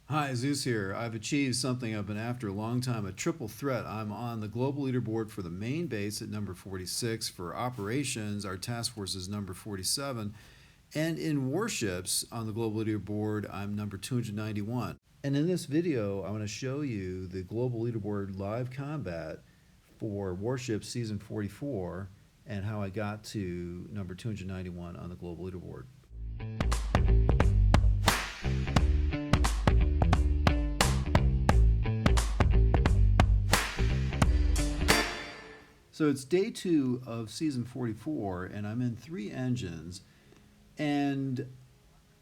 Hi, Zeus here. I've achieved something I've been after a long time, a triple threat. I'm on the global leaderboard for the main base at number 46. For operations, our task force is number 47. And in warships on the global leaderboard, I'm number 291. And in this video, I want to show you the global leaderboard live combat for warships season 44 and how I got to number 291 on the global leaderboard. So it's day 2 of season 44, and I'm in 3 engines, and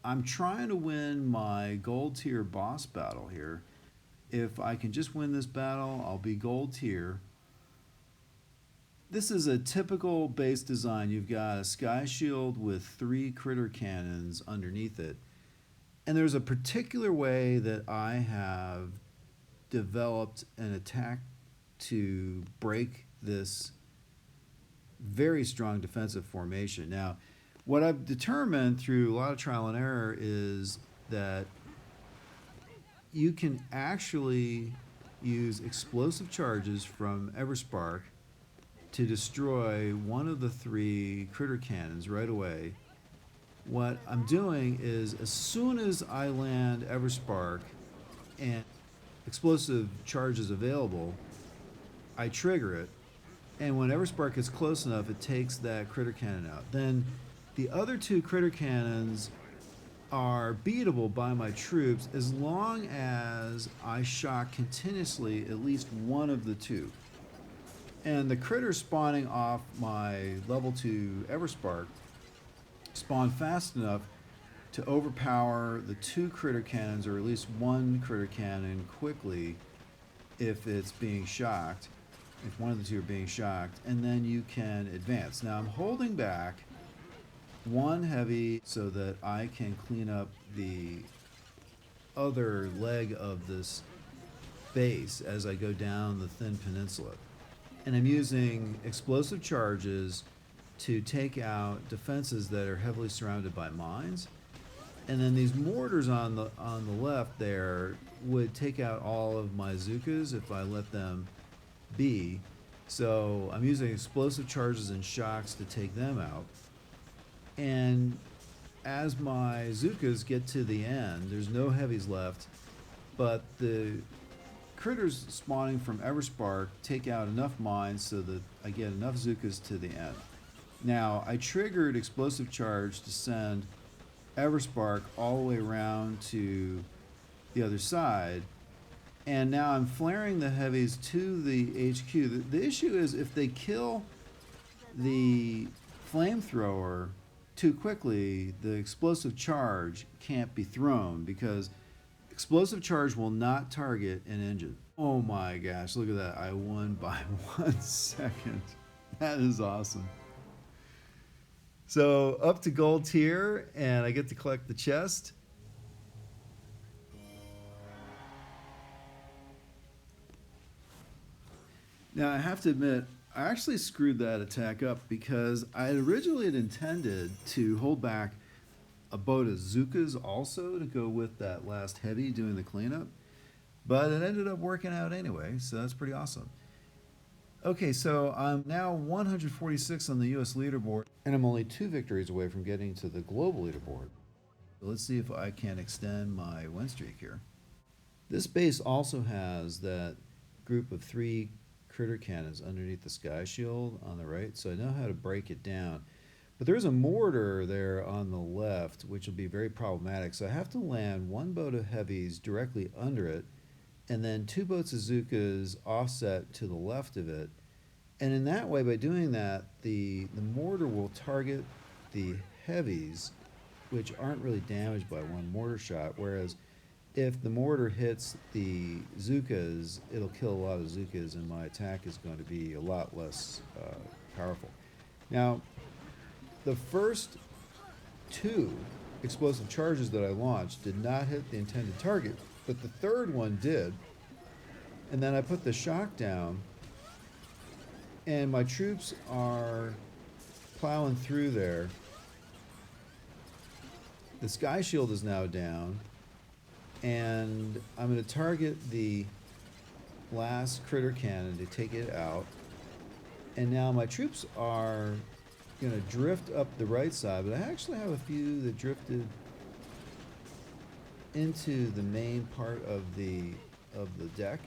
I'm trying to win my gold tier boss battle here. If I can just win this battle, I'll be gold tier. This is a typical base design. You've got a sky shield with 3 critter cannons underneath it. And there's a particular way that I have developed an attack to break this very strong defensive formation. Now, what I've determined through a lot of trial and error is that you can actually use explosive charges from Everspark to destroy one of the 3 critter cannons right away. What I'm doing is, as soon as I land Everspark and explosive charge is available, I trigger it, and when Everspark is close enough, it takes that critter cannon out. Then the other 2 critter cannons are beatable by my troops as long as I shock continuously at least one of the 2. And the critters spawning off my level 2 Everspark spawn fast enough to overpower the 2 critter cannons, or at least 1 critter cannon, quickly if it's being shocked, if one of the 2 are being shocked, and then you can advance. Now I'm holding back 1 heavy so that I can clean up the other leg of this base as I go down the thin peninsula. And I'm using explosive charges to take out defenses that are heavily surrounded by mines. And then these mortars on the left there would take out all of my Zookas if I let them be. So I'm using explosive charges and shocks to take them out. And as my Zookas get to the end, there's no heavies left, but the critters spawning from Everspark take out enough mines so that I get enough Zookas to the end. Now, I triggered explosive charge to send Everspark all the way around to the other side, and now I'm flaring the heavies to the HQ. The issue is, if they kill the flamethrower too quickly, the explosive charge can't be thrown, because explosive charge will not target an engine. Oh my gosh, look at that. I won by 1 second. That is awesome. So up to gold tier, and I get to collect the chest. Now I have to admit, I actually screwed that attack up, because I originally had intended to hold back a boat of Zookas also to go with that last heavy doing the cleanup, but it ended up working out anyway, so that's pretty awesome. Okay, so I'm now 146 on the US leaderboard, and I'm only 2 victories away from getting to the global leaderboard. So let's see if I can extend my win streak here. This base also has that group of 3 critter cannons underneath the sky shield on the right, so I know how to break it down. But there's a mortar there on the left, which will be very problematic, so I have to land 1 boat of heavies directly under it, and then 2 boats of Zookas offset to the left of it. And in that way, by doing that, the mortar will target the heavies, which aren't really damaged by 1 mortar shot, whereas if the mortar hits the Zookas, it'll kill a lot of Zookas, and my attack is going to be a lot less powerful. Now, the first 2 explosive charges that I launched did not hit the intended target, but the third one did. And then I put the shock down, and my troops are plowing through there. The sky shield is now down, and I'm going to target the last critter cannon to take it out. And now my troops are going to drift up the right side, but I actually have a few that drifted into the main part of the deck.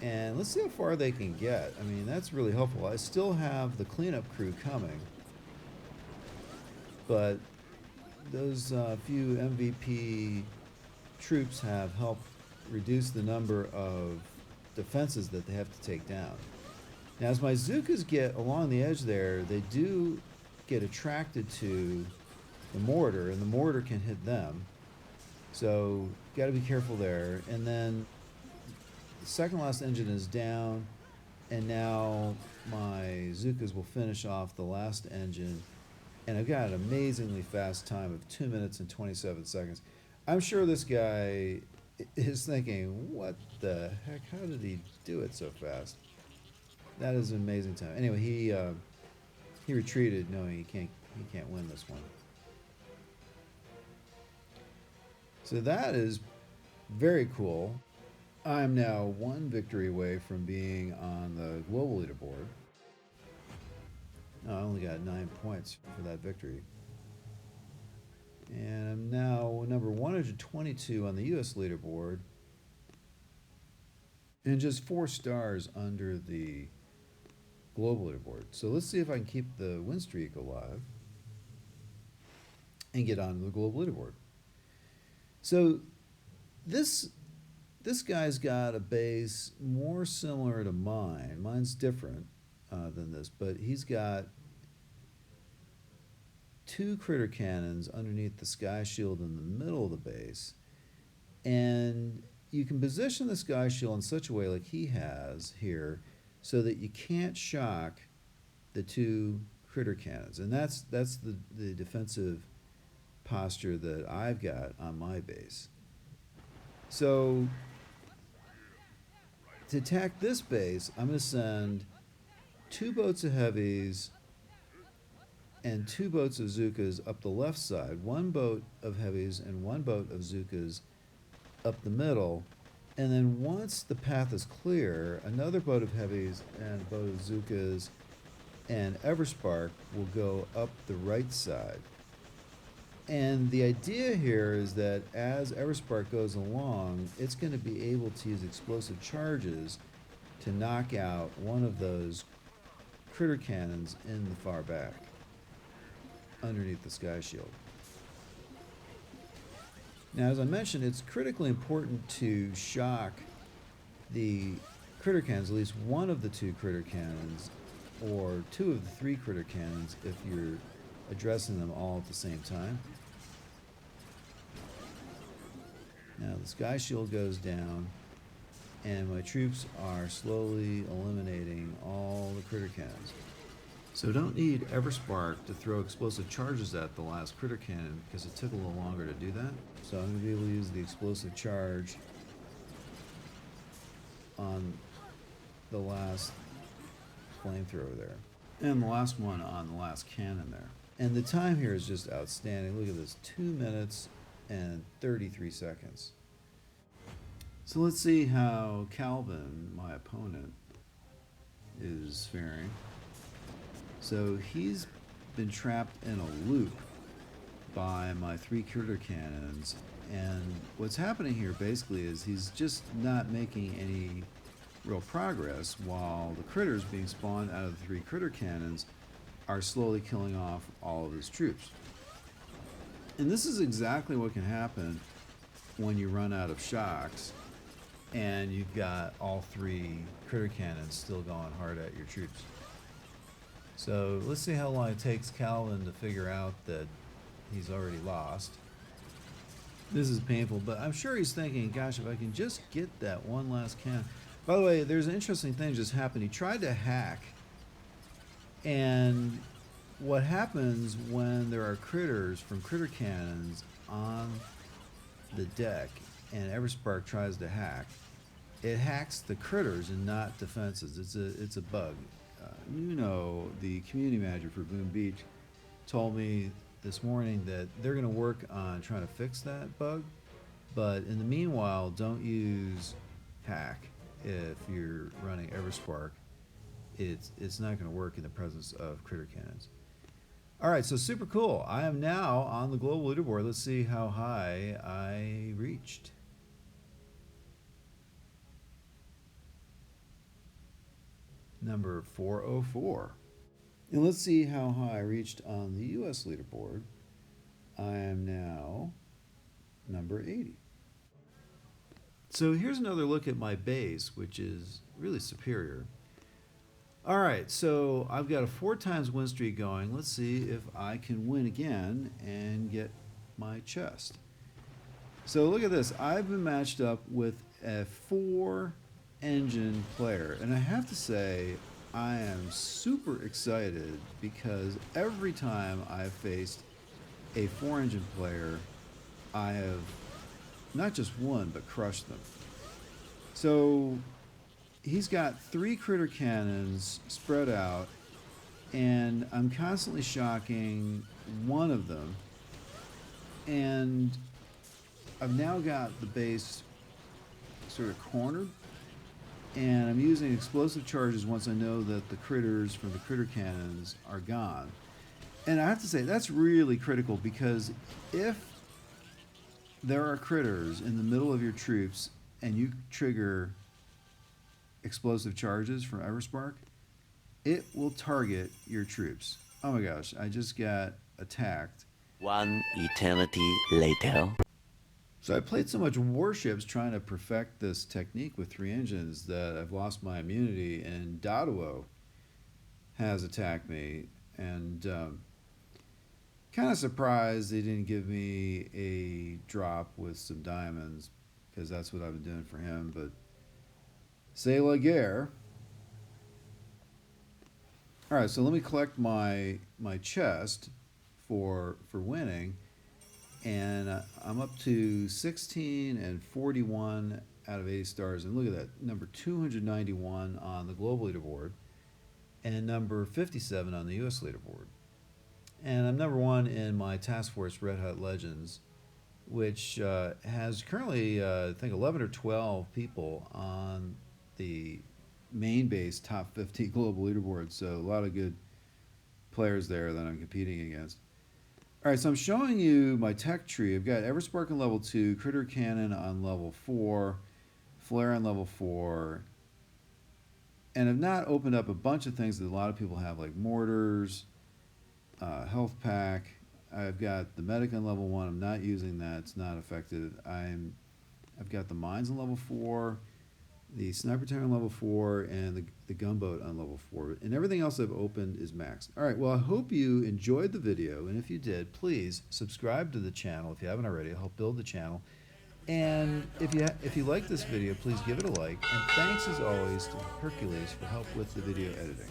And let's see how far they can get. I mean, that's really helpful. I still have the cleanup crew coming, but those few MVP troops have helped reduce the number of defenses that they have to take down. Now, as my Zookas get along the edge there, they do get attracted to the mortar, and the mortar can hit them. So, got to be careful there. And then the second last engine is down, and now my Zookas will finish off the last engine. And I've got an amazingly fast time of 2 minutes and 27 seconds. I'm sure this guy is thinking, what the heck? How did he do it so fast? That is an amazing time. Anyway, he retreated knowing he can't win this one. So that is very cool. I'm now one victory away from being on the global leaderboard. I only got 9 points for that victory. And I'm now number 122 on the US leaderboard. And just 4 stars under the global leaderboard. So let's see if I can keep the win streak alive and get onto the global leaderboard. So this guy's got a base more similar to mine. Mine's different than this, but he's got 2 critter cannons underneath the sky shield in the middle of the base, and you can position the sky shield in such a way like he has here so that you can't shock the 2 critter cannons, and that's the defensive posture that I've got on my base. So to attack this base, I'm going to send 2 boats of heavies and 2 boats of Zookas up the left side, 1 boat of heavies and 1 boat of Zookas up the middle, and then once the path is clear, another boat of heavies and a boat of Zookas and Everspark will go up the right side. And the idea here is that as Everspark goes along, it's going to be able to use explosive charges to knock out one of those critter cannons in the far back, underneath the sky shield. Now, as I mentioned, it's critically important to shock the critter cannons, at least one of the 2 critter cannons, or 2 of the 3 critter cannons if you're addressing them all at the same time. Now the sky shield goes down, and my troops are slowly eliminating all the critter cannons. So don't need Everspark to throw explosive charges at the last critter cannon because it took a little longer to do that. So I'm going to be able to use the explosive charge on the last flamethrower there. And the last one on the last cannon there. And the time here is just outstanding. Look at this, 2 minutes and 33 seconds. So let's see how Calvin, my opponent, is faring. So he's been trapped in a loop by my 3 critter cannons, and what's happening here basically is he's just not making any real progress while the critters being spawned out of the 3 critter cannons are slowly killing off all of his troops. And this is exactly what can happen when you run out of shocks and you've got all 3 critter cannons still going hard at your troops. So let's see how long it takes Calvin to figure out that he's already lost. This is painful, but I'm sure he's thinking, gosh, if I can just get that one last cannon. By the way, there's an interesting thing just happened. He tried to hack, and what happens when there are critters from critter cannons on the deck and Everspark tries to hack, it hacks the critters and not defenses. It's a bug. The community manager for Boom Beach told me this morning that they're going to work on trying to fix that bug, But in the meanwhile, don't use hack if you're running Everspark. It's not going to work in the presence of critter cannons. All right, so super cool. I am now on the global leaderboard. Let's see how high I reached. Number 404. And let's see how high I reached on the US leaderboard. I am now number 80. So here's another look at my base, which is really superior. All right, so I've got a 4 times win streak going. Let's see if I can win again and get my chest. So look at this. I've been matched up with a 4-engine player, and I have to say I am super excited because every time I've faced a 4-engine player, I have not just won, but crushed them. So he's got 3 critter cannons spread out, and I'm constantly shocking one of them. And I've now got the base sort of cornered, and I'm using explosive charges once I know that the critters from the critter cannons are gone. And I have to say, that's really critical, because if there are critters in the middle of your troops and you trigger explosive charges from Everspark, it will target your troops. Oh my gosh, I just got attacked. One eternity later. So I played so much Warships trying to perfect this technique with 3 engines that I've lost my immunity, and Daduo has attacked me, and kind of surprised they didn't give me a drop with some diamonds, because that's what I've been doing for him, but c'est la guerre. All right, so let me collect my chest for winning, and I'm up to 16 and 41 out of 80 stars, and look at that, number 291 on the global leaderboard and number 57 on the US leaderboard. And I'm number 1 in my Task Force Red Hot Legends, which has currently I think 11 or 12 people on the main base top 50 global leaderboard, so a lot of good players there that I'm competing against. All right, so I'm showing you my tech tree. I've got Everspark on level 2, Critter Cannon on level 4, Flare on level 4, and I've not opened up a bunch of things that a lot of people have, like mortars, health pack. I've got the medic on level 1. I'm not using that. It's not effective. I've got the mines on level 4, the sniper tank on level 4, and the gunboat on level 4. And everything else I've opened is maxed. All right, well, I hope you enjoyed the video. And if you did, please subscribe to the channel if you haven't already. It'll help build the channel. And if you like this video, please give it a like. And thanks, as always, to Hercules for help with the video editing.